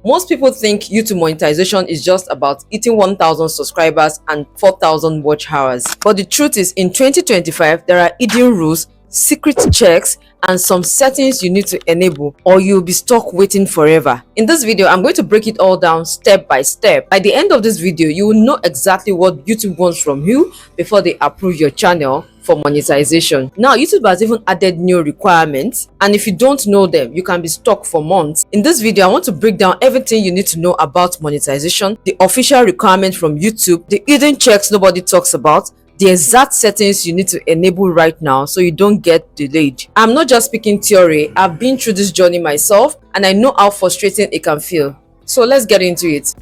Most people think YouTube monetization is just about hitting 1,000 subscribers and 4,000 watch hours. But the truth is, in 2025, there are hidden rules, secret checks, and some settings you need to enable, or you'll be stuck waiting forever. In this video, I'm going to break it all down step by step. By the end of this video, you will know exactly what YouTube wants from you before they approve your channel for monetization. Now, YouTube has even added new requirements, and if you don't know them, you can be stuck for months. In this video, I want to break down everything you need to know about monetization, the official requirement from YouTube, the hidden checks nobody talks about, the exact settings you need to enable right now so you don't get delayed. I'm not just speaking theory. I've been through this journey myself, and I know how frustrating it can feel. So let's get into it.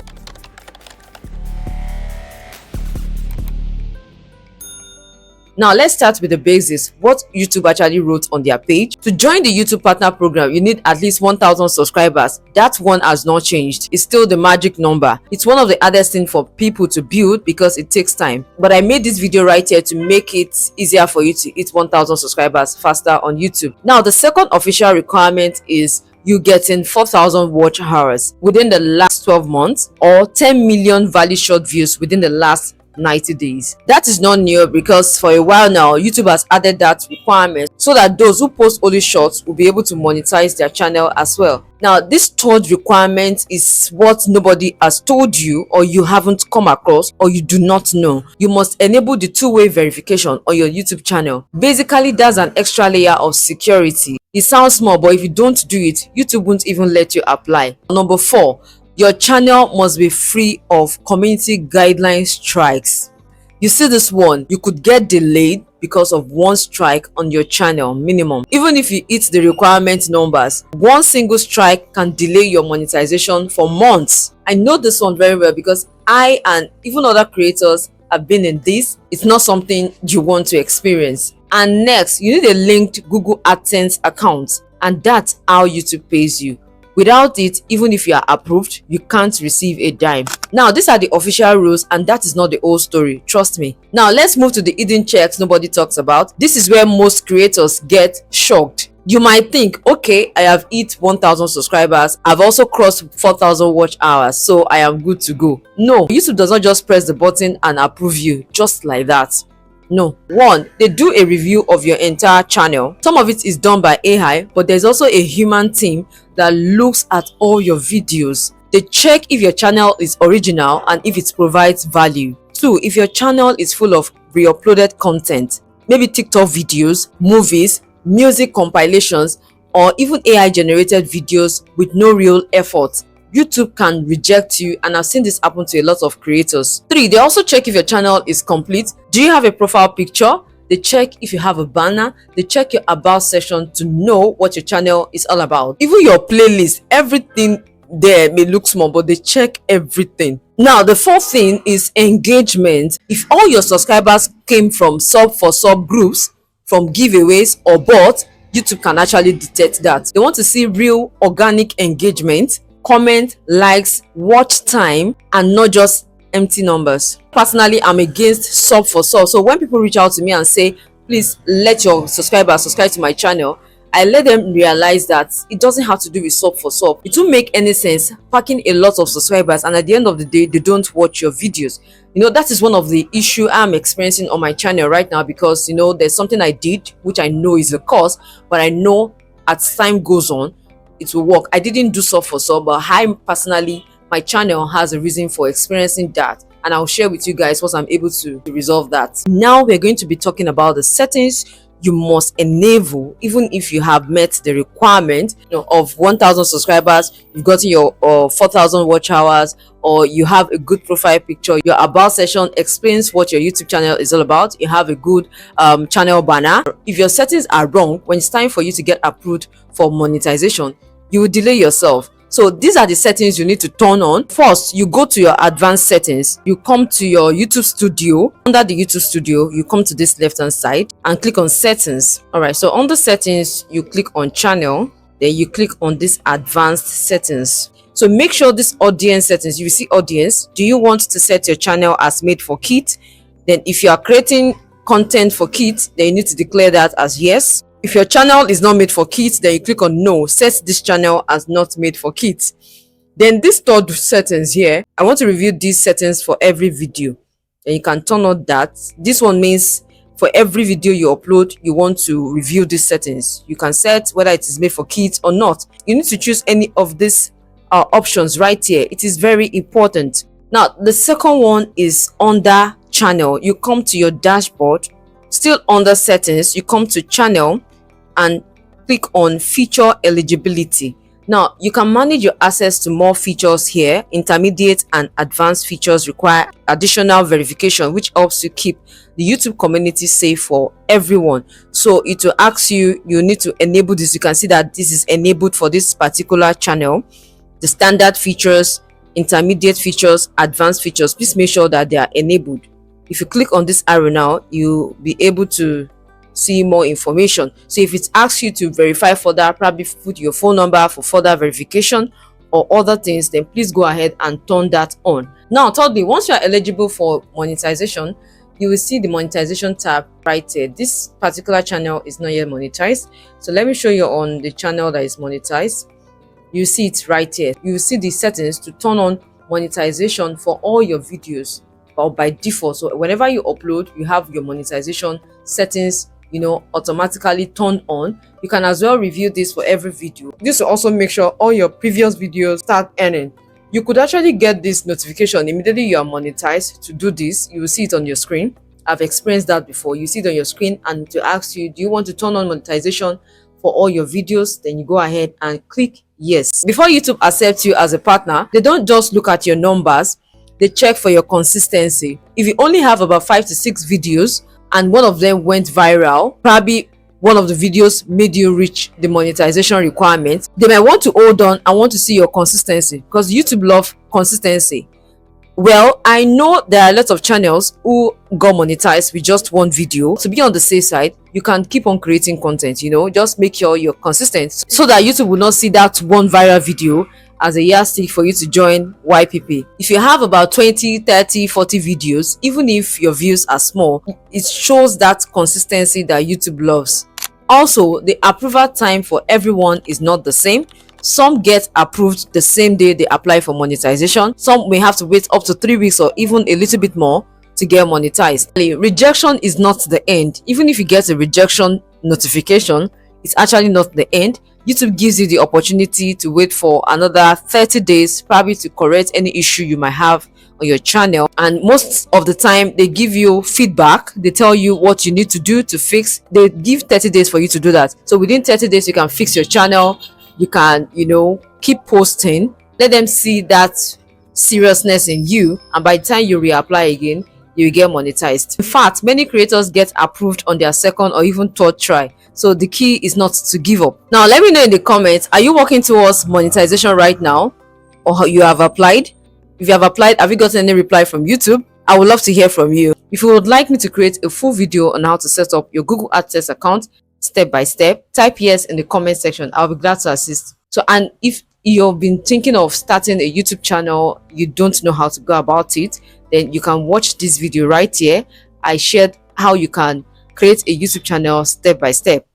Now, let's start with the basics. What YouTube actually wrote on their page. To join the YouTube Partner Program, you need at least 1,000 subscribers. That one has not changed. It's still the magic number. It's one of the hardest things for people to build because it takes time. But I made this video right here to make it easier for you to hit 1,000 subscribers faster on YouTube. Now, the second official requirement is you getting 4,000 watch hours within the last 12 months or 10 million valid short views within the last 90 days. That is not new because for a while now YouTube has added that requirement so that those who post only shorts will be able to monetize their channel as well. Now, this third requirement is what nobody has told you, or you haven't come across, or you do not know. You must enable the two-way verification on your YouTube channel. Basically, that's an extra layer of security. It sounds small, but if you don't do it, YouTube won't even let you apply. Number 4, your channel must be free of community guideline strikes. You see this one, you could get delayed because of one strike on your channel minimum. Even if you hit the requirement numbers, one single strike can delay your monetization for months. I know this one very well because I and even other creators have been in this. It's not something you want to experience. And next, you need a linked Google AdSense account, and that's how YouTube pays you. Without it, even if you are approved, you can't receive a dime. Now, these are the official rules, and that is not the whole story. Trust me. Now, let's move to the hidden checks nobody talks about. This is where most creators get shocked. You might think, okay, I have hit 1,000 subscribers. I've also crossed 4,000 watch hours, so I am good to go. No, YouTube does not just press the button and approve you just like that. No. 1, they do a review of your entire channel. Some of it is done by AI, but there's also a human team that looks at all your videos. They check if your channel is original and if it provides value. 2, if your channel is full of re-uploaded content, maybe TikTok videos, movies, music compilations, or even AI generated videos with no real effort, YouTube can reject you, and I've seen this happen to a lot of creators. 3, they also check if your channel is complete. Do you have a profile picture? They check if you have a banner. They check your about section to know what your channel is all about. Even your playlist, everything there may look small, but they check everything. Now, the 4th thing is engagement. If all your subscribers came from sub groups, from giveaways or bots, YouTube can actually detect that. They want to see real organic engagement, comment, likes, watch time, and not just empty numbers. Personally, I'm against sub. So when people reach out to me and say, please let your subscribers subscribe to my channel, I let them realize that it doesn't have to do with sub. It won't make any sense packing a lot of subscribers and at the end of the day they don't watch your videos. You know, that is one of the issue I'm experiencing on my channel right now, because you know, there's something I did which I know is a cause, but I know as time goes on it will work. I didn't do sub, but I personally, my channel has a reason for experiencing that, and I'll share with you guys once I'm able to resolve that. Now we're going to be talking about the settings you must enable even if you have met the requirement, you know, of 1,000 subscribers, you've gotten your 4,000 watch hours, or you have a good profile picture, your about section explains what your YouTube channel is all about, you have a good channel banner. If your settings are wrong, when it's time for you to get approved for monetization, you will delay yourself. So these are the settings you need to turn on. First, you go to your advanced settings. You come to your YouTube studio. Under the YouTube studio, you come to this left hand side and click on settings. All right, so under settings, you click on channel. Then you click on this advanced settings. So make sure this audience settings, you see audience. Do you want to set your channel as made for kids? Then if you are creating content for kids, then you need to declare that as yes. If your channel is not made for kids, then you click on no, set this channel as not made for kids. Then this third settings here, I want to review these settings for every video. And you can turn on that. This one means for every video you upload, you want to review these settings. You can set whether it is made for kids or not. You need to choose any of these options right here. It is very important. Now, the second one is under channel. You come to your dashboard, still under settings, you come to channel and click on feature eligibility. Now, you can manage your access to more features here. Intermediate and advanced features require additional verification, which helps you keep the YouTube community safe for everyone. So it will ask you, you need to enable this. You can see that this is enabled for this particular channel. The standard features, intermediate features, advanced features, please make sure that they are enabled. If you click on this arrow now, you'll be able to see more information. So if it asks you to verify further, probably put your phone number for further verification or other things, then please go ahead and turn that on. Now, thirdly, once you are eligible for monetization, you will see the monetization tab right here. This particular channel is not yet monetized, so let me show you on the channel that is monetized. You see it right here. You will see the settings to turn on monetization for all your videos, or by default. So whenever you upload, you have your monetization settings, automatically turned on. You can as well review this for every video. This will also make sure all your previous videos start earning. You could actually get this notification immediately you are monetized. To do this, you will see it on your screen. I've experienced that before. You see it on your screen and to ask you, do you want to turn on monetization for all your videos? Then you go ahead and click yes. Before YouTube accepts you as a partner, they don't just look at your numbers, they check for your consistency. If you only have about 5 to 6 videos and one of them went viral, probably one of the videos made you reach the monetization requirements, they might want to hold on and want to see your consistency, because YouTube loves consistency. Well, I know there are lots of channels who got monetized with just one video. To be on the safe side, you can keep on creating content, just make sure you're consistent so that YouTube will not see that one viral video as a yardstick for you to join YPP. If you have about 20, 30, 40 videos, even if your views are small, it shows that consistency that YouTube loves. Also, the approval time for everyone is not the same. Some get approved the same day they apply for monetization. Some may have to wait up to 3 weeks or even a little bit more to get monetized. Rejection is not the end. Even if you get a rejection notification, it's actually not the end. YouTube gives you the opportunity to wait for another 30 days, probably to correct any issue you might have on your channel. And most of the time, they give you feedback. They tell you what you need to do to fix. They give 30 days for you to do that. So within 30 days, you can fix your channel. You can, keep posting. Let them see that seriousness in you. And by the time you reapply again, you get monetized. In fact, many creators get approved on their second or even third try. So the key is not to give up. Now, let me know in the comments, are you working towards monetization right now, or you have applied? If you have applied, have you gotten any reply from YouTube? I would love to hear from you. If you would like me to create a full video on how to set up your Google AdSense account step by step, type yes in the comment section. I'll be glad to assist. So, and if you've been thinking of starting a YouTube channel, you don't know how to go about it, then you can watch this video right here. I shared how you can create a YouTube channel step by step.